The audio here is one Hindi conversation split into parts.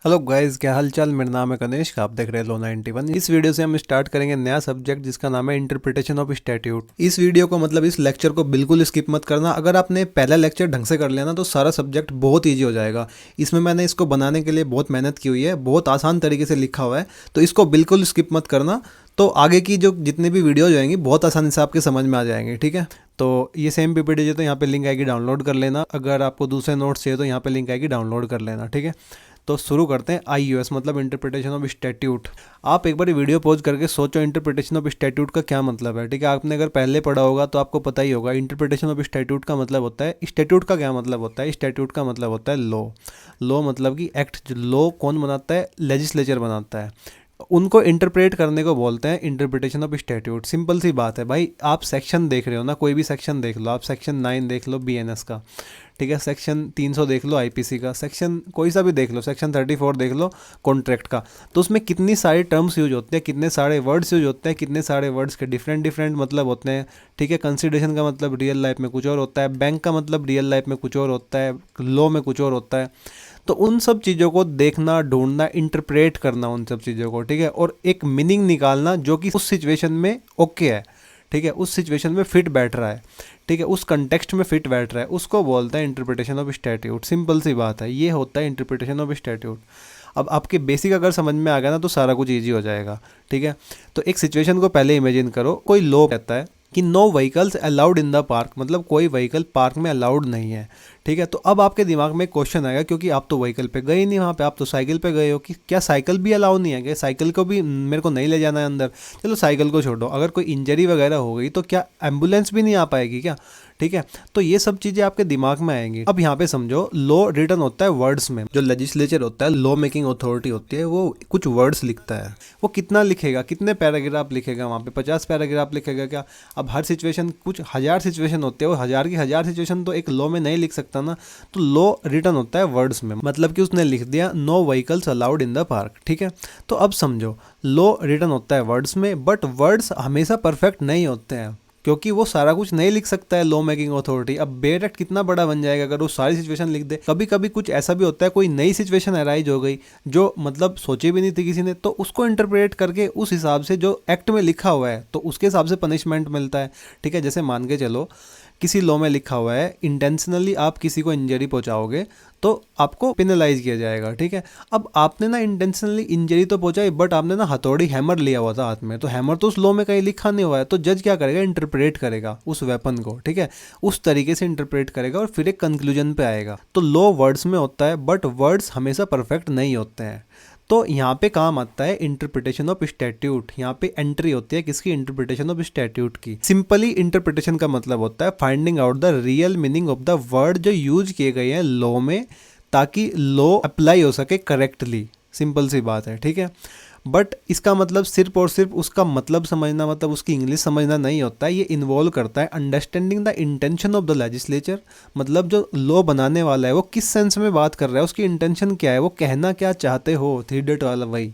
हेलो गाइस, क्या हाल चाल। मेरा नाम है कनिष्क, आप देख रहे हैं लो 91। इस वीडियो से हम स्टार्ट करेंगे नया सब्जेक्ट जिसका नाम है इंटरप्रिटेशन ऑफ स्टैट्यूट। इस वीडियो को मतलब इस लेक्चर को बिल्कुल स्किप मत करना। अगर आपने पहला लेक्चर ढंग से कर लिया ना तो सारा सब्जेक्ट बहुत ईजी हो जाएगा। इसमें मैंने इसको बनाने के लिए बहुत मेहनत की हुई है, बहुत आसान तरीके से लिखा हुआ है, तो इसको बिल्कुल स्किप मत करना। तो आगे की जो जितनी भी वीडियोज आएंगी बहुत आसानी से आपके समझ में आ जाएंगे, ठीक है। तो ये सेम पीपीटी जो तो यहाँ पे लिंक आएगी, डाउनलोड कर लेना। अगर आपको दूसरे नोट्स चाहिए तो यहाँ पे लिंक आएगी, डाउनलोड कर लेना, ठीक है। तो शुरू करते हैं। IUS मतलब इंटरप्रिटेशन ऑफ स्टैट्यूट। आप एक बार वीडियो पॉज करके सोचो इंटरप्रिटेशन ऑफ स्टैट्यूट का क्या मतलब है, ठीक है। आपने अगर पहले पढ़ा होगा तो आपको पता ही होगा। इंटरप्रिटेशन ऑफ स्टैट्यूट का मतलब होता है, स्टैट्यूट का क्या मतलब होता है, स्टैट्यूट का मतलब होता है लॉ। लॉ मतलब कि एक्ट। लॉ कौन बनाता है? लेजिस्लेचर बनाता है। उनको इंटरप्रेट करने को बोलते हैं इंटरप्रिटेशन ऑफ स्टैट्यूट। सिंपल सी बात है भाई। आप सेक्शन देख रहे हो ना, कोई भी सेक्शन देख लो, आप सेक्शन 9 देख लो BNS का, ठीक है। सेक्शन 300 देख लो IPC का, सेक्शन कोई सा भी देख लो, सेक्शन 34 देख लो कॉन्ट्रैक्ट का। तो उसमें कितनी सारी टर्म्स यूज होते हैं, कितने सारे वर्ड्स यूज होते हैं, कितने सारे वर्ड्स के डिफरेंट डिफरेंट मतलब होते हैं, ठीक है। कंसिडरेशन का मतलब रियल लाइफ में कुछ और होता है, बैंक का मतलब रियल लाइफ में कुछ और होता है, लॉ में कुछ और होता है। तो उन सब चीज़ों को देखना, ढूंढना, इंटरप्रेट करना उन सब चीज़ों को, ठीक है। और एक मीनिंग निकालना जो कि उस सिचुएशन में ओके है, ठीक है, उस सिचुएशन में फिट बैठ रहा है, ठीक है, उस कंटेक्स्ट में फिट बैठ रहा है, उसको बोलते हैं इंटरप्रिटेशन ऑफ स्टैट्यूट। सिंपल सी बात है, ये होता है इंटरप्रिटेशन ऑफ स्टैट्यूट। अब आपके बेसिक अगर समझ में आ गया ना तो सारा कुछ ईजी हो जाएगा, ठीक है। तो एक सिचुएशन को पहले इमेजिन करो। कोई लॉ कहता है कि no vehicles allowed in the park, मतलब कोई व्हीकल पार्क में अलाउड नहीं है, ठीक है। तो अब आपके दिमाग में एक क्वेश्चन आएगा, क्योंकि आप तो व्हीकल पे गए ही नहीं वहाँ पे, आप तो साइकिल पे गए हो, कि क्या साइकिल भी अलाउ नहीं है? क्या साइकिल को भी मेरे को नहीं ले जाना है अंदर? चलो साइकिल को छोड़ो, अगर कोई इंजरी वगैरह हो गई तो क्या एम्बुलेंस भी नहीं आ पाएगी क्या? ठीक है। तो ये सब चीज़ें आपके दिमाग में आएंगी। अब यहाँ पे समझो, लॉ रिटन होता है वर्ड्स में। जो लेजिस्लेचर होता है, लॉ मेकिंग अथॉरिटी होती है, वो कुछ वर्ड्स लिखता है। वो कितना लिखेगा, कितने पैराग्राफ लिखेगा वहाँ पे? 50 पैराग्राफ लिखेगा क्या? अब हर सिचुएशन, कुछ 1000 सिचुएशन होते हैं, वो 1000 की 1000 सिचुएशन तो एक लॉ में नहीं लिख सकता ना। तो लॉ रिटन होता है वर्ड्स में, मतलब कि उसने लिख दिया no vehicles allowed in the park, ठीक है। तो अब समझो, लॉ रिटन होता है वर्ड्स में, बट वर्ड्स हमेशा परफेक्ट नहीं होते हैं, क्योंकि वो सारा कुछ नहीं लिख सकता है लॉ मेकिंग अथॉरिटी। अब बेयर एक्ट कितना बड़ा बन जाएगा अगर वो सारी सिचुएशन लिख दे। कभी कभी कुछ ऐसा भी होता है, कोई नई सिचुएशन अराइज हो गई जो मतलब सोची भी नहीं थी किसी ने, तो उसको इंटरप्रेट करके उस हिसाब से जो एक्ट में लिखा हुआ है तो उसके हिसाब से पनिशमेंट मिलता है, ठीक है। जैसे मान के चलो, किसी लॉ में लिखा हुआ है इंटेंशनली आप किसी को इंजरी पहुंचाओगे तो आपको पेनलाइज किया जाएगा, ठीक है। अब आपने ना इंटेंशनली इंजरी तो पहुंचाई, बट आपने ना हथौड़ी, हैमर लिया हुआ था हाथ में, तो हैमर तो उस लॉ में कहीं लिखा नहीं हुआ है। तो जज क्या करेगा? इंटरप्रेट करेगा उस वेपन को, ठीक है, उस तरीके से इंटरप्रेट करेगा और फिर एक कंक्लूजन पे आएगा। तो लॉ वर्ड्स में होता है, बट वर्ड्स हमेशा परफेक्ट नहीं होते हैं। तो यहाँ पे काम आता है इंटरप्रिटेशन ऑफ स्टैट्यूट। यहाँ पे एंट्री होती है किसकी? इंटरप्रिटेशन ऑफ स्टैट्यूट की। सिंपली इंटरप्रिटेशन का मतलब होता है finding out the real meaning of the word जो यूज किए गए हैं लॉ में, ताकि लॉ अप्लाई हो सके करेक्टली। सिंपल सी बात है, ठीक है। बट इसका मतलब सिर्फ और सिर्फ उसका मतलब समझना, मतलब उसकी इंग्लिश समझना नहीं होता है। ये इन्वॉल्व करता है understanding the intention of the legislature, मतलब जो लॉ बनाने वाला है वो किस सेंस में बात कर रहा है, उसकी इंटेंशन क्या है, वो कहना क्या चाहते हो, 3 डेट वाला वही,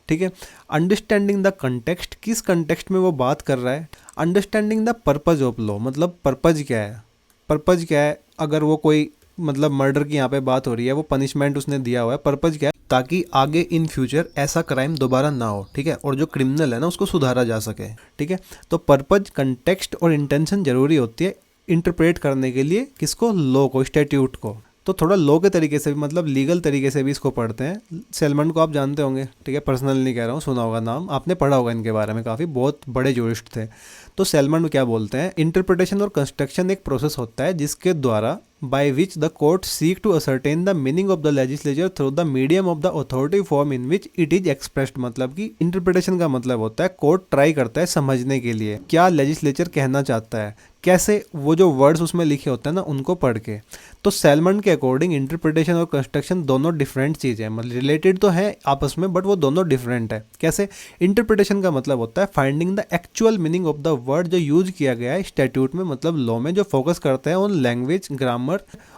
ठीक है। अंडरस्टैंडिंग द कंटेक्स्ट, किस कंटेक्स्ट में वो बात कर रहा है। Understanding the purpose of law, मतलब पर्पज क्या है, पर्पज क्या है। अगर वो कोई मतलब मर्डर की यहाँ पे बात हो रही है, वो पनिशमेंट उसने दिया हुआ है, पर्पज क्या है? ताकि आगे इन फ्यूचर ऐसा क्राइम दोबारा ना हो, ठीक है, और जो क्रिमिनल है ना उसको सुधारा जा सके, ठीक है। तो पर्पज, कंटेक्स्ट और इंटेंशन जरूरी होती है इंटरप्रेट करने के लिए, किसको? लॉ को, स्टैट्यूट को। तो थोड़ा लॉ के तरीके से भी, मतलब लीगल तरीके से भी इसको पढ़ते हैं। सेलमन को आप जानते होंगे, ठीक है, पर्सनल नहीं कह रहा हूँ, सुना होगा नाम, आपने पढ़ा होगा इनके बारे में, काफ़ी बहुत बड़े जूरिस्ट थे। तो सेलमन क्या बोलते हैं? इंटरप्रिटेशन और कंस्ट्रक्शन एक प्रोसेस होता है जिसके द्वारा by which the court seek to ascertain the meaning of the legislature through the medium of the authority form in which it is expressed। मतलब कि इंटरप्रिटेशन का मतलब होता है कोर्ट ट्राई करता है समझने के लिए क्या लेजिस्लेचर कहना चाहता है, कैसे, वो जो वर्ड्स उसमें लिखे होते हैं ना उनको पढ़ के। तो सेलमन के अकॉर्डिंग इंटरप्रिटेशन और कंस्ट्रक्शन दोनों डिफरेंट चीज़ है, मतलब रिलेटेड तो है आपस में, बट वो दोनों डिफरेंट है। कैसे? इंटरप्रिटेशन का मतलब होता है finding the actual meaning of the word जो यूज किया गया है स्टैट्यूट में, मतलब लॉ में, जो फोकस करता है ऑन लैंग्वेज, ग्रामर।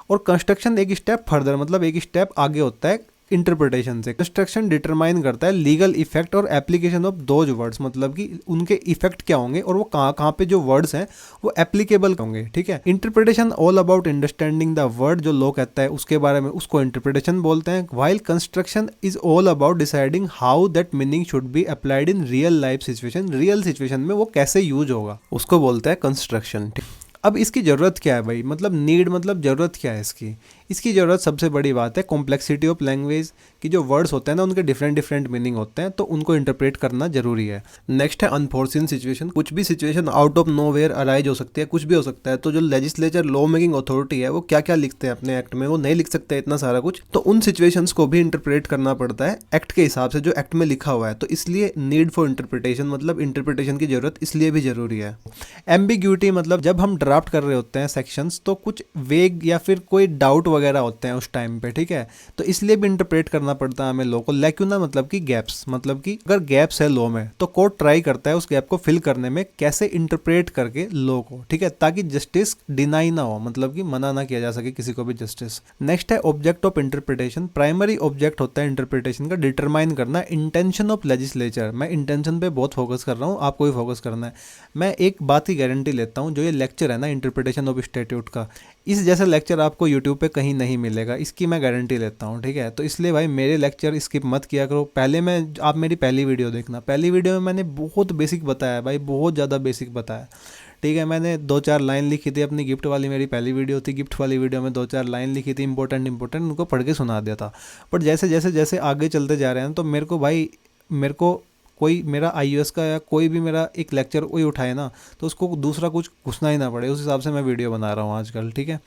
और कंस्ट्रक्शन एक स्टेप फर्दर, मतलब एक स्टेप आगे होता है इंटरप्रिटेशन से। कंस्ट्रक्शन डिटरमाइन करता है लीगल इफेक्ट और एप्लीकेशन ऑफ दोज वर्ड्स, मतलब कि उनके इफेक्ट क्या होंगे और वो कहाँ कहाँ पे जो वर्ड्स हैं वो एप्लीकेबल होंगे, ठीक है। Interpretation all about understanding the word, जो लॉ कहता है उसके बारे में, उसको इंटरप्रिटेशन बोलते हैं। While construction is all about deciding how that meaning should be applied in real life situation, real situation में वो कैसे यूज होगा, उसको बोलता है कंस्ट्रक्शन। अब इसकी ज़रूरत क्या है भाई, मतलब नीड, मतलब ज़रूरत क्या है इसकी ज़रूरत सबसे बड़ी बात है कॉम्प्लेक्सिटी ऑफ लैंग्वेज, कि जो वर्ड्स होते हैं ना उनके डिफरेंट डिफरेंट मीनिंग होते हैं, तो उनको इंटरप्रेट करना जरूरी है। नेक्स्ट है अनफोर्सिन सिचुएशन, कुछ भी situation out of nowhere arise हो सकती है, कुछ भी हो सकता है। तो जो लेजिस्लेचर लॉ मेकिंग अथॉरिटी है वो क्या क्या लिखते हैं अपने एक्ट में, वो नहीं लिख सकते इतना सारा कुछ, तो उन सिचुएशंस को भी इंटरप्रेट करना पड़ता है एक्ट के हिसाब से, जो एक्ट में लिखा हुआ है। तो इसलिए नीड फॉर इंटरप्रिटेशन, मतलब इंटरप्रिटेशन की जरूरत इसलिए भी जरूरी है। एम्बिग्यूटी, मतलब जब हम ड्राफ्ट कर रहे होते हैं सेक्शंस तो कुछ वेग या फिर कोई डाउट वगैरह होते हैं उस टाइम पे, ठीक है, तो इसलिए भी इंटरप्रेट करना पड़ता है हमें लॉ को। लैक्यूना मतलब कि गैप्स, मतलब कि अगर गैप्स है लॉ में तो कोर्ट ट्राई करता है उस गैप को फिल करने में कैसे इंटरप्रेट करके लॉ को, ठीक है, ताकि जस्टिस डिनाई ना हो, मतलब कि मना ना किया जा सके किसी को भी जस्टिस। नेक्स्ट है object of interpretation, primary object होता है इंटरप्रिटेशन का डिटरमाइन करना इंटेंशन ऑफ लेजिस्लेचर। मैं इंटेंशन पे बहुत फोकस कर रहा हूँ, आपको भी फोकस करना है। मैं एक बात की गारंटी लेता हूँ, जो ये लेक्चर है ना इंटरप्रिटेशन ऑफ स्टैट्यूट का, इस जैसा लेक्चर आपको यूट्यूब पे कहीं नहीं मिलेगा, इसकी मैं गारंटी लेता हूँ, ठीक है। तो इसलिए भाई मेरे लेक्चर स्किप मत किया करो। पहले आप मेरी पहली वीडियो देखना, पहली वीडियो में मैंने बहुत बेसिक बताया भाई, बहुत ज़्यादा बेसिक बताया, ठीक है। मैंने 2-4 लाइन लिखी थी अपनी गिफ्ट वाली, मेरी पहली वीडियो थी, गिफ्ट वाली वीडियो में 2-4 लाइन लिखी थी इंपॉर्टेंट उनको पढ़ के सुना दिया था। बट जैसे जैसे जैसे आगे चलते जा रहे हैं तो मेरे को कोई मेरा iOS का या कोई भी मेरा एक लेक्चर कोई उठाए ना तो उसको दूसरा कुछ घुसना ही ना पड़े, उस हिसाब से मैं वीडियो बना रहा हूँ आजकल, ठीक है।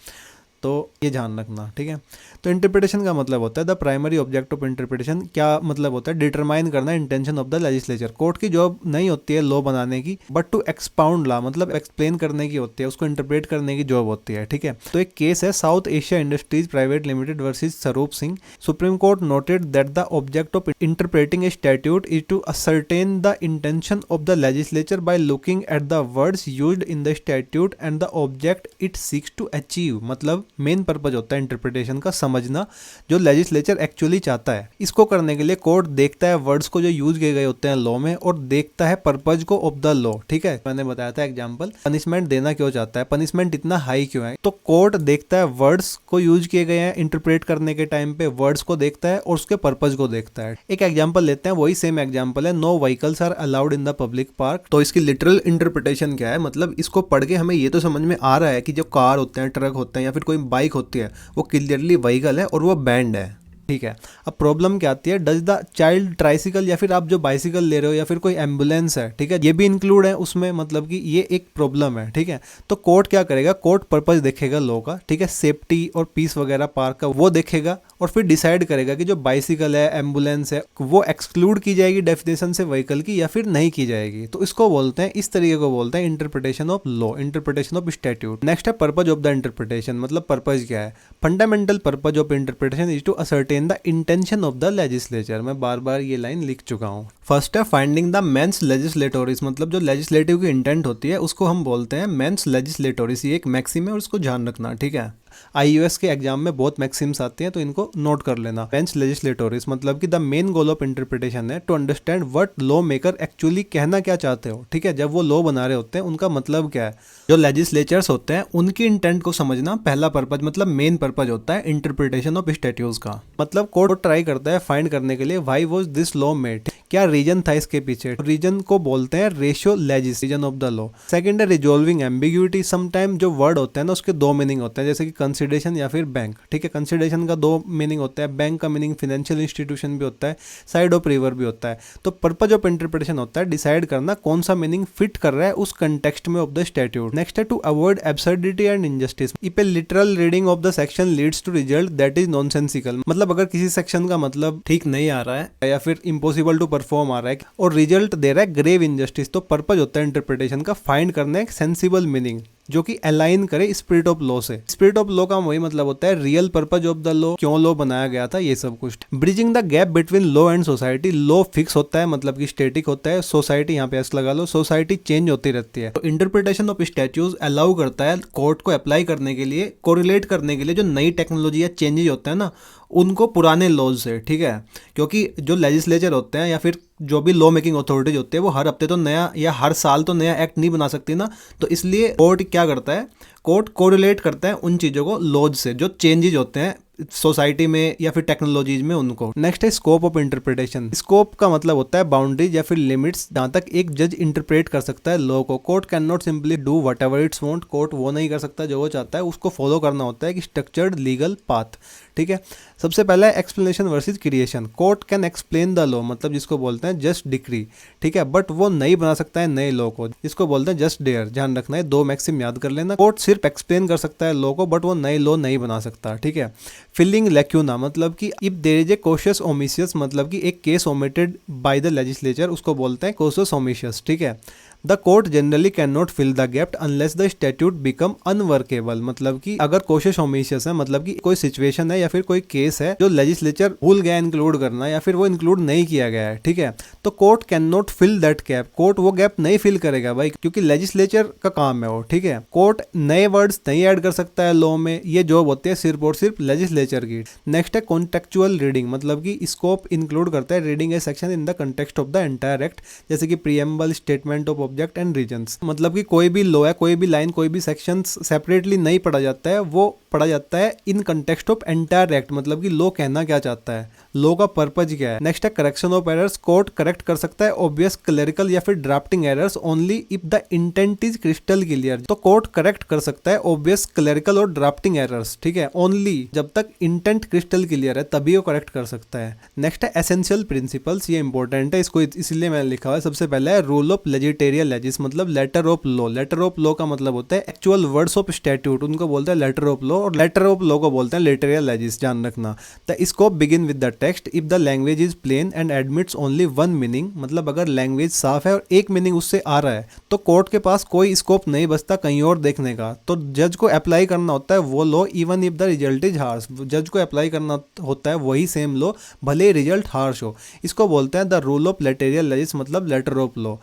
तो ये ध्यान रखना, ठीक है। तो इंटरप्रिटेशन का मतलब होता है the primary object of interpretation, क्या मतलब होता है, डिटरमाइन करना intention of the legislature. Court की जॉब नहीं होती है लॉ बनाने की, बट टू एक्सपाउंड लॉ, मतलब एक्सप्लेन करने की होती है, उसको इंटरप्रेट करने की जॉब होती है, ठीक है। तो एक केस है South Asia Industries Private Limited versus Swaroop Singh. Supreme Court noted that the object of interpreting a statute is to ascertain the intention of the legislature by looking at the words used in the statute and the object it seeks to achieve. मतलब मेन पर्पज होता है इंटरप्रिटेशन का समझना, जो लेजिस्लेचर एक्चुअली चाहता है। इसको करने के लिए कोर्ट देखता है वर्ड्स को जो यूज किए गए होते हैं लॉ में, और देखता है पर्पज को ऑफ द लॉ, ठीक है। मैंने बताया था एग्जांपल, पनिशमेंट देना क्यों चाहता है, पनिशमेंट इतना हाई क्यों है, तो कोर्ट देखता है वर्ड्स को यूज किए गए हैं इंटरप्रेट करने के टाइम पे, वर्ड्स को देखता है और उसके पर्पज को देखता है। एक एग्जाम्पल लेते हैं, वही सेम एग्जाम्पल है, no vehicles are allowed in the public park. तो इसकी लिटरल इंटरप्रिटेशन क्या है, मतलब इसको पढ़ के हमें ये तो समझ में आ रहा है कि जो कार होते हैं, ट्रक होते हैं या फिर कोई बाइक होती है, वो क्लियरली व्हीकल है और वो बैंड है, ठीक है। अब प्रॉब्लम क्या आती है, डज द चाइल्ड ट्राइसिकल, या फिर आप जो बाइसिकल ले रहे हो या फिर कोई एम्बुलेंस है, ठीक है, ये भी इंक्लूड है उसमें, मतलब कि ये एक प्रॉब्लम है, ठीक है। तो कोर्ट क्या करेगा, कोर्ट पर्पज देखेगा लॉ का, ठीक है, सेफ्टी और पीस वगैरह पार्क का वो देखेगा, और फिर डिसाइड करेगा कि जो बाइसिकल है, एम्बुलेंस है, वो एक्सक्लूड की जाएगी डेफिनेशन से व्हीकल की या फिर नहीं की जाएगी। तो इसको बोलते हैं, इस तरीके को बोलते हैं interpretation of law, interpretation of statute. Next है पर्पज ऑफ द इंटरप्रिटेशन, मतलब पर्पज क्या है। Fundamental purpose of interpretation is to ascertain the intention of the legislature. मैं बार बार ये लाइन लिख चुका हूँ। फर्स्ट है फाइंडिंग द मेंस लेजिस्लेटोरिस, मतलब जो लेजिस्लेटिव की इंटेंट होती है उसको हम बोलते हैं मेंस लेजिस्लेटोरिस। ये एक मैक्सिम है और इसको ध्यान रखना, ठीक है। iOS के एग्जाम में बहुत मैक्सिम्स आती हैं तो इनको नोट कर लेना। मेंस लेजिस्लेटोरिस मतलब कि the main goal of interpretation है to understand what law maker actually कहना क्या चाहते हो, ठीक है। जब वो लॉ बना रहे होते हैं उनका मतलब क्या है, जो लेजिस्लेचर्स होते हैं उनकी इंटेंट को समझना पहला पर्पज, मतलब मेन पर्पज होता है इंटरप्रिटेशन ऑफ स्टैट्यूट्स का। मतलब कोर्ट ट्राई करता है फाइंड करने के लिए why was this law made, क्या रीजन था इसके पीछे। रीजन को बोलते हैं ratio legis, reason of the law. Second है रिजॉल्विंग एम्बिग्यूटी। समटाइम जो वर्ड होते हैं ना उसके दो मीनिंग होते हैं, जैसे कि कंसिडरेशन या फिर बैंक, ठीक है। कंसिडरेशन का दो मीनिंग होता है, बैंक का मीनिंग फाइनेंशियल इंस्टीट्यूशन भी होता है, साइड ऑफ रिवर भी होता है। तो पर्पज ऑफ इंटरप्रिटेशन होता है डिसाइड करना कौन सा मीनिंग फिट कर रहा है उस कंटेक्स्ट में ऑफ द स्टैट्यूट। नेक्स्ट है to avoid absurdity and injustice. If a literal reading of the section leads to result that is nonsensical, मतलब अगर किसी सेक्शन का मतलब ठीक नहीं आ रहा है या फिर इम्पॉसिबल टू परफॉर्म आ रहा है और रिजल्ट दे रहा है ग्रेव इनजस्टिस, तो पर्पज होता है इंटरप्रिटेशन का फाइंड करना एक सेंसिबल मीनिंग जो कि अलाइन करे स्पिरिट ऑफ लॉ से। स्पिरिट ऑफ लॉ का वही मतलब होता है real purpose of the law, क्यों लॉ बनाया गया था, ये सब कुछ। Bridging the gap between law and society, law fix होता है मतलब कि स्टैटिक होता है, सोसाइटी यहाँ पे एस लगा लो, सोसाइटी चेंज होती रहती है। तो इंटरप्रिटेशन ऑफ स्टैट्यूज अलाउ करता है कोर्ट को अप्लाई करने के लिए, कोरिलेट करने के लिए जो नई टेक्नोलॉजी या चेंजेस होते हैं ना उनको पुराने लॉज से, ठीक है। क्योंकि जो लेजिस्लेचर होते हैं या फिर जो भी लॉ मेकिंग अथॉरिटीज होते हैं वो हर हफ्ते तो नया या हर साल तो नया एक्ट नहीं बना सकती ना, तो इसलिए कोर्ट क्या करता है, कोर्ट कोरिलेट करता है उन चीज़ों को लॉज से जो चेंजेज होते हैं सोसाइटी में या फिर टेक्नोलॉजीज में उनको। नेक्स्ट है स्कोप ऑफ इंटरप्रिटेशन। स्कोप का मतलब होता है बाउंड्रीज या फिर लिमिट्स जहाँ तक एक जज इंटरप्रेट कर सकता है लॉ को। Court can not simply do what ever its want, court वो नहीं कर सकता जो वो चाहता है, उसको फॉलो करना होता है कि स्ट्रक्चर्ड लीगल पाथ, ठीक है। सबसे पहला है explanation versus creation. Court can explain the law, मतलब जिसको बोलते हैं जस्ट डिक्री, ठीक है, बट वो नहीं बना सकता है नए लॉ को, जिसको बोलते हैं जस्ट डेयर। ध्यान रखना है, दो मैक्सिम याद कर लेना। कोर्ट सिर्फ एक्सप्लेन कर सकता है लॉ को बट वो नए लॉ नहीं बना सकता, ठीक है। फिलिंग लैक्यूना, मतलब कि if there is a casus omissus, मतलब कि एक case omitted by the legislature, उसको बोलते हैं कोशियस ओमिशियस, ठीक है। The court generally can not fill the gap unless the statute become unworkable, मतलब कि अगर कोशिश ओमिशियस है, मतलब कि कोई सिचुएशन है या फिर कोई केस है जो लेजिस्लेचर भूल गया इंक्लूड करना या फिर वो इंक्लूड नहीं किया गया है, ठीक है, तो court can not fill that gap, court वो गैप नहीं फिल करेगा भाई, क्योंकि लेजिस्लेचर का काम है वो, ठीक है। कोर्ट नए वर्ड्स नहीं ऐड कर सकता है लॉ में, ये जॉब होती है सिर्फ और सिर्फ लेजिस्लेचर की। नेक्स्ट है कॉन्टेक्चुअल रीडिंग, मतलब कि स्कोप इंक्लूड करता है reading A section in the context of the entire act, जैसे कि preamble, statement of object and reasons. मतलब कि कोई भी लॉ है, कोई भी लाइन, कोई भी सेक्शन सेपरेटली नहीं पढ़ा जाता है, वो पढ़ा जाता है in context of entire act, मतलब कि लॉ कहना क्या चाहता है, लॉ का पर्पज क्या है। नेक्स्ट है correction of errors. Court correct कर सकता है ऑब्वियस क्लरिकल या फिर drafting errors only if the intent is crystal clear. तो कोर्ट करेक्ट कर सकता है ऑब्वियस क्लरिकल और ड्राफ्टिंग एरर्स, ठीक है, ओनली जब तक इंटेंट क्रिस्टल क्लियर है तभी वो करेक्ट कर सकता है। नेक्स्ट है एसेंशियल प्रिंसिपल्स, ये इंपॉर्टेंट है, इसको इसलिए मैंने लिखा हुआ है। सबसे पहले है रूल ऑफ लेजिटेरियल लेजिस, मतलब letter of law. Letter of law का मतलब होता है एक्चुअल वर्ड्स ऑफ स्टैट्यूट, उनको बोलते हैं लेटर ऑफ लॉ, और लेटर ऑफ लॉ को बोलते हैं लेटेरियल लेजिस। ध्यान रखना, the scope begin with the text if the language is plain and admits only one meaning, मतलब अगर लैंग्वेज साफ है और एक मीनिंग उससे आ रहा है तो कोर्ट के पास कोई स्कोप नहीं बचता कहीं और देखने का, तो जज को अप्लाई करना होता है वो law even if the result is harsh. जज को अप्लाई करना होता है वही सेम लॉ भले रिजल्ट हार्श हो। इसको बोलते हैं the rule of litera legis, मतलब लेटर ऑफ लॉ,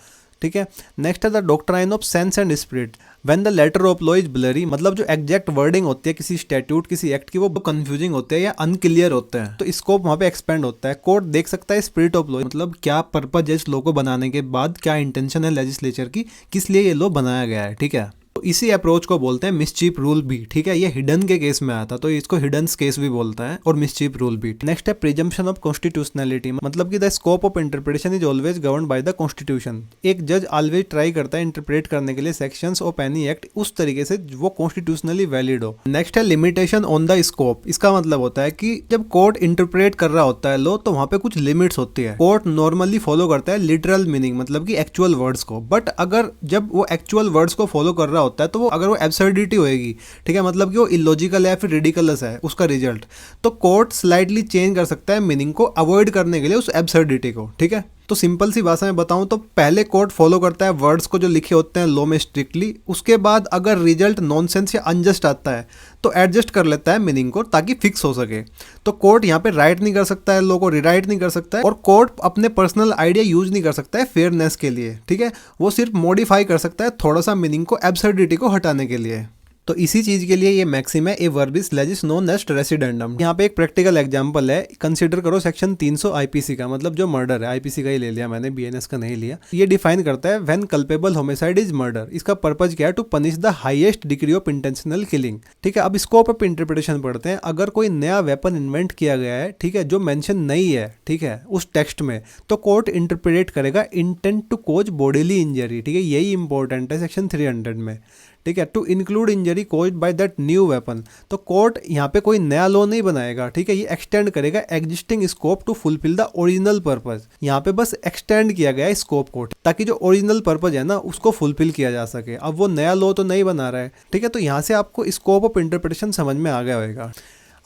ठीक है। नेक्स्ट है the doctrine of sense and spirit. When the letter of law is blurry, मतलब जो एग्जैक्ट वर्डिंग होती है किसी स्टैट्यूट, किसी एक्ट की, वो कंफ्यूजिंग होते हैं या अनक्लियर होते हैं, तो स्कोप वहां पे एक्सपेंड होता है। कोर्ट देख सकता है स्पिरिट ऑफ लॉ, मतलब क्या पर्पज है इस लॉ को बनाने के बाद, क्या इंटेंशन है लेजिस्लेचर की, किस लिए ये लॉ बनाया गया है, ठीक है। तो इसी अप्रोच को बोलते हैं मिसचीफ रूल भी, ठीक है। ये हिडन के केस में आया था तो इसको हिडन केस भी बोलता है, और मिसचीफ रूल भी। नेक्स्ट है प्रिजम्पशन ऑफ कॉन्स्टिट्यूशनलिटी, मतलब कि the scope of interpretation is always governed by the constitution. एक जज ऑलवेज ट्राई करता है इंटरप्रेट करने के लिए सेक्शंस ऑफ एनी एक्ट उस तरीके से वो कॉन्स्टिट्यूशनली वैलिड हो। नेक्स्ट है लिमिटेशन ऑन द स्कोप। इसका मतलब होता है कि जब कोर्ट इंटरप्रेट कर रहा होता है लॉ तो वहां पे कुछ लिमिट्स होती है। कोर्ट नॉर्मली फॉलो करता है लिटरल मीनिंग, मतलब कि एक्चुअल वर्ड्स को, बट अगर जब वो एक्चुअल वर्ड्स को फॉलो कर रहा होता है तो वो अगर वो एब्सर्डिटी होएगी, ठीक है, मतलब कि वो इलॉजिकल है या फिर रिडिकुलस है उसका रिजल्ट, तो कोर्ट स्लाइटली चेंज कर सकता है मीनिंग को अवॉइड करने के लिए उस एब्सर्डिटी को, ठीक है। तो सिंपल सी भाषा में बताऊं तो पहले कोर्ट फॉलो करता है वर्ड्स को जो लिखे होते हैं लॉ में स्ट्रिक्टली, उसके बाद अगर रिजल्ट नॉनसेंस या अनजस्ट आता है तो एडजस्ट कर लेता है मीनिंग को ताकि फिक्स हो सके। तो कोर्ट यहाँ पे राइट नहीं कर सकता है, लॉ को रिराइट नहीं कर सकता है, और कोर्ट अपने पर्सनल आइडिया यूज नहीं कर सकता है फेयरनेस के लिए, ठीक है। वो सिर्फ मॉडिफाई कर सकता है थोड़ा सा मीनिंग को एब्सर्डिटी को हटाने के लिए। तो इसी चीज के लिए ये मैक्सिम है ए वर्बिस लेजिस नोन एज रेसिडेंडम। यहाँ पे एक प्रैक्टिकल एग्जांपल है, कंसीडर करो सेक्शन 300 आईपीसी का, मतलब जो मर्डर है, आईपीसी का ही ले लिया मैंने, बीएनएस का नहीं लिया। ये डिफाइन करता है when culpable homicide is murder. इसका पर्पज क्या है, to punish the highest degree of intentional killing, ठीक है। अब स्कोप ऑफ इंटरप्रिटेशन पढ़ते हैं। अगर कोई नया वेपन इन्वेंट किया गया है, ठीक है, जो मेंशन नहीं है, ठीक है, उस टेक्स्ट में, तो कोर्ट इंटरप्रेट करेगा intent to cause bodily injury, ठीक है, यही इंपॉर्टेंट है सेक्शन 300 में, ठीक है, to include injury caused by that new weapon. तो कोर्ट यहाँ पे कोई नया लॉ नहीं बनाएगा, ठीक है, ये एक्सटेंड करेगा existing scope to fulfil the original purpose. यहाँ पे बस एक्सटेंड किया गया है स्कोप को ताकि जो ओरिजिनल पर्पज है ना उसको फुलफिल किया जा सके। अब वो नया लॉ तो नहीं बना रहा है, ठीक है। तो यहाँ से आपको स्कोप ऑफ इंटरप्रिटेशन समझ में आ गया होगा।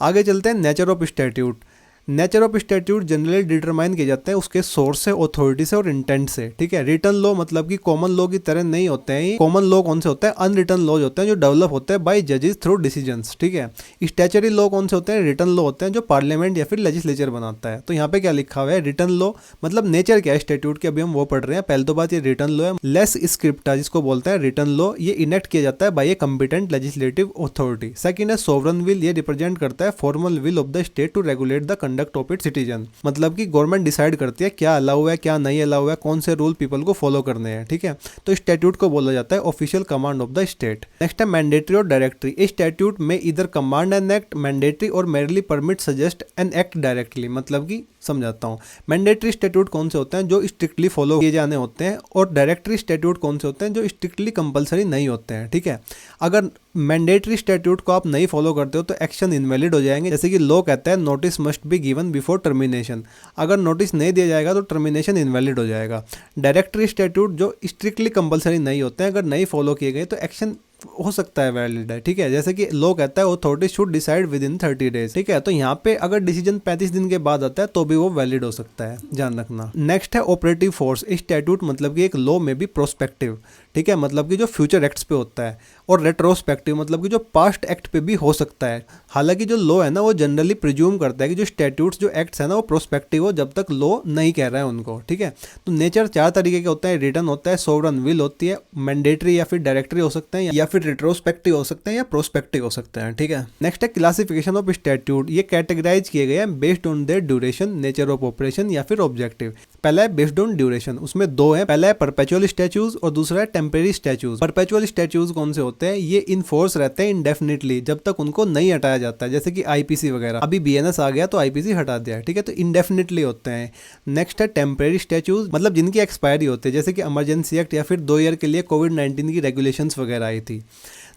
आगे चलते हैं nature of statute. Nature of statute generally determine किए जाते हैं उसके सोर्स से, अथॉरिटी से और इंटेंट से। ठीक है, रिटन लॉ मतलब कि कॉमन लॉ की तरह नहीं होते हैं। कॉमन लॉ कौन से होते हैं? अनरिटन लॉज होते हैं जो डेवलप होते हैं बाय जजेस थ्रू डिसीजंस। ठीक है, स्टैच्यूटरी लॉ कौन से होते हैं? रिटन लॉ होते हैं जो पार्लियामेंट या फिर लेजिस्लेचर बनाता है। तो यहाँ पे क्या लिखा हुआ है? रिटन लॉ मतलब नेचर क्या है स्टैट्यूट की, अभी हम वो पढ़ रहे हैं। पहले तो बात ये रिटन लॉ है। लेस स्क्रिप्टा जिसको बोलते हैं रिटन लॉ, ये इनेक्ट किया जाता है by a competent legislative authority. Second है सोवरन विल, ये रिप्रेजेंट करता है formal will of the state to regulate the conduct of its citizen, मतलब कि गवर्नमेंट डिसाइड करती है क्या अलाउ है क्या नहीं अलाउ है, कौन से रूल पीपल को फॉलो करने हैं। ठीक है, तो स्टैट्यूट को बोला जाता है official command of the state. Next है मैंडेटरी और डायरेक्टरी। ए स्टैट्यूट में इधर कमांड एन एक्ट मैंडेटरी और merely permit suggest an act directly, मतलब कि समझाता हूँ। मैंडेटरी स्टैट्यूट कौन से होते हैं? जो स्ट्रिक्टली फॉलो किए जाने होते हैं, और डायरेक्टरी स्टैट्यूट कौन से होते हैं? जो स्ट्रिक्टली कंपलसरी नहीं होते हैं। ठीक है, अगर मैंडेटरी स्टैट्यूट को आप नहीं फॉलो करते हो तो एक्शन इनवैलिड हो जाएंगे। जैसे कि लॉ कहता है notice must be given before termination, अगर नोटिस नहीं दिया जाएगा तो टर्मिनेशन इनवैलिड हो जाएगा। डायरेक्टरी स्टैट्यूट जो स्ट्रिक्टली कंपलसरी नहीं होते हैं, अगर नहीं फॉलो किए गए तो एक्शन हो सकता है वैलिड है। ठीक है, जैसे कि लॉ कहता है authority should decide with in 30 days. ठीक है, तो यहाँ पे अगर डिसीजन 35 दिन के बाद आता है तो भी वो वैलिड हो सकता है, ध्यान रखना। नेक्स्ट है ऑपरेटिव फोर्स। स्टैट्यूट मतलब कि एक लॉ में भी प्रोस्पेक्टिव, ठीक है, मतलब कि जो फ्यूचर एक्ट्स पे होता है, और रेट्रोस्पेक्टिव मतलब कि जो पास्ट एक्ट पे भी हो सकता है। हालांकि जो लॉ है ना वो जनरली प्रिज्यूम करता है कि जो स्टैट्यूट्स जो एक्ट्स है ना वो प्रोस्पेक्टिव हो जब तक लॉ नहीं कह रहा है उनको। ठीक है, तो नेचर 4 तरीके के होता है, रिटन होता है, सोवरन विल होती है, मैंडेटरी या फिर डायरेक्टरी हो सकते हैं, या फिर रेट्रोस्पेक्टिव हो सकते हैं, या प्रोस्पेक्टिव हो सकते हैं। ठीक है, नेक्स्ट है क्लासिफिकेशन ऑफ स्टैट्यूट। ये कैटेगराइज किए गए हैं based on their duration, nature of operation या फिर ऑब्जेक्टिव। पहला है बेस्ड ऑन ड्यूरेशन, उसमें 2 है। पहला है परपेचुअल स्टैट्यूज और दूसरा है टेम्परेरी स्टैट्यूज। परपेचुअल स्टैट्यूज कौन से होते हैं? ये इन फोर्स रहते हैं इंडेफिनिटली, जब तक उनको नहीं हटाया जाता है, जैसे कि आईपीसी वगैरह। अभी बीएनएस आ गया तो आईपीसी हटा दिया। ठीक है, तो इंडेफिनिटली होते हैं। नेक्स्ट है टेम्परेरी स्टैट्यूज, मतलब जिनकी एक्सपायरी होती है, जैसे कि इमरजेंसी एक्ट या फिर 2 ईयर के लिए कोविड-19 की रेगुलेशंस वगैरह आई थी।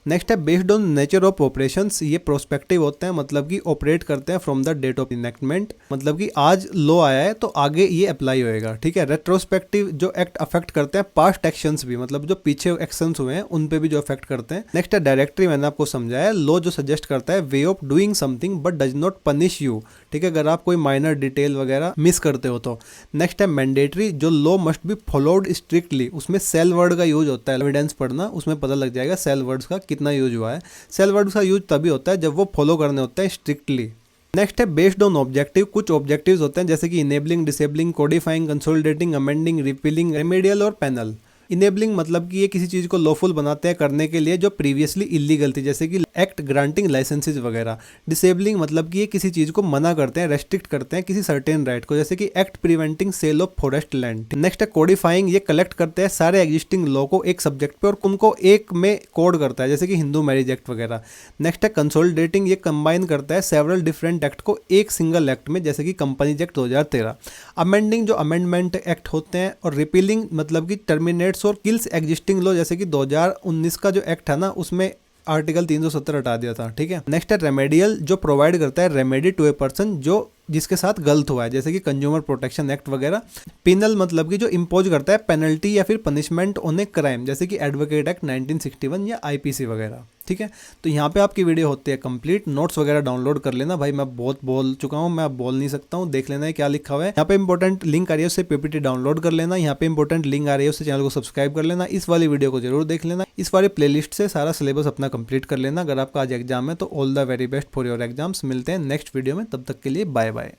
नेक्स्ट है based on nature of operations. ये प्रोस्पेक्टिव होते हैं, मतलब कि ऑपरेट करते हैं from the date of enactment, मतलब कि आज लॉ आया है तो आगे ये अप्लाई होएगा। ठीक है, रेट्रोस्पेक्टिव जो एक्ट अफेक्ट करते हैं पास्ट एक्शंस भी, मतलब जो पीछे एक्शंस हुए हैं उन पे भी जो अफेक्ट करते हैं। नेक्स्ट है डायरेक्टरी, मैंने आपको समझाया, लॉ जो सजेस्ट करता है way of doing something but does not punish you. ठीक है, अगर आप कोई माइनर डिटेल वगैरह मिस करते हो तो। नेक्स्ट है मैंडेटरी, जो law must be followed strictly, उसमें सेल वर्ड का यूज होता है। एविडेंस पढ़ना, उसमें पता लग जाएगा सेल वर्ड्स का कितना यूज हुआ है। सेल वर्ड्स का यूज तभी होता है जब वो फॉलो करने होते हैं स्ट्रिक्टली। नेक्स्ट है बेस्ड ऑन ऑब्जेक्टिव। कुछ ऑब्जेक्टिव्स होते हैं जैसे कि enabling, disabling, codifying, consolidating, amending, repealing, remedial और पैनल। इनेबलिंग मतलब कि ये किसी चीज़ को लॉफुल बनाते हैं करने के लिए जो प्रीवियसली इलीगल थी, जैसे कि एक्ट ग्रांटिंग लाइसेंसेज वगैरह। डिसेबलिंग मतलब कि ये किसी चीज़ को मना करते हैं, रेस्ट्रिक्ट करते हैं किसी सर्टेन राइट को, जैसे कि act preventing sale of forest land. Next है कोडिफाइंग, ये कलेक्ट करते हैं सारे एग्जिस्टिंग लॉ को एक सब्जेक्ट पे और उनको एक में कोड करता है, जैसे कि हिंदू मैरिज एक्ट वगैरह। नेक्स्ट है कंसोलिडेटिंग, ये कंबाइन करता है सेवरल डिफरेंट एक्ट को एक सिंगल एक्ट में, जैसे कि कंपनीज एक्ट 2013। अमेंडिंग जो अमेंडमेंट एक्ट होते हैं, और रिपीलिंग मतलब कि टर्मिनेट्स और किल्स एग्जिस्टिंग लॉ, जैसे कि 2019 का जो एक्ट है ना उसमें आर्टिकल 370 हटा दिया था। ठीक है, नेक्स्ट है रेमेडियल, जो प्रोवाइड करता है रेमेडी टू ए पर्सन जो जिसके साथ गलत हुआ है, जैसे कि कंज्यूमर प्रोटेक्शन एक्ट वगैरह। पिनल मतलब कि जो इम्पोज करता है पेनल्टी या फिर पनिशमेंट ऑन ए क्राइम, जैसे कि एडवोकेट एक्ट 1961 या आईपीसी वगैरह। ठीक है, तो यहाँ पे आपकी वीडियो होती है कंप्लीट। नोट्स वगैरह डाउनलोड कर लेना भाई, मैं बहुत बोल चुका हूँ, मैं अब बोल नहीं सकता हूँ, देख लेना है क्या लिखा हुआ है। यहाँ पे इंपॉर्टेंट लिंक आ रही है, उससे पीपीटी डाउनलोड कर लेना। यहाँ पे इंपॉर्टेंट लिंक आ रही है, उससे चैनल को सब्सक्राइब कर लेना। इस वाली वीडियो को जरूर देख लेना। इस वाली प्लेलिस्ट से सारा सिलेबस अपना कंप्लीट कर लेना। अगर आपका आज एग्जाम है तो all the very best for your exams. मिलते हैं नेक्स्ट वीडियो में, तब तक के लिए बाय बाय।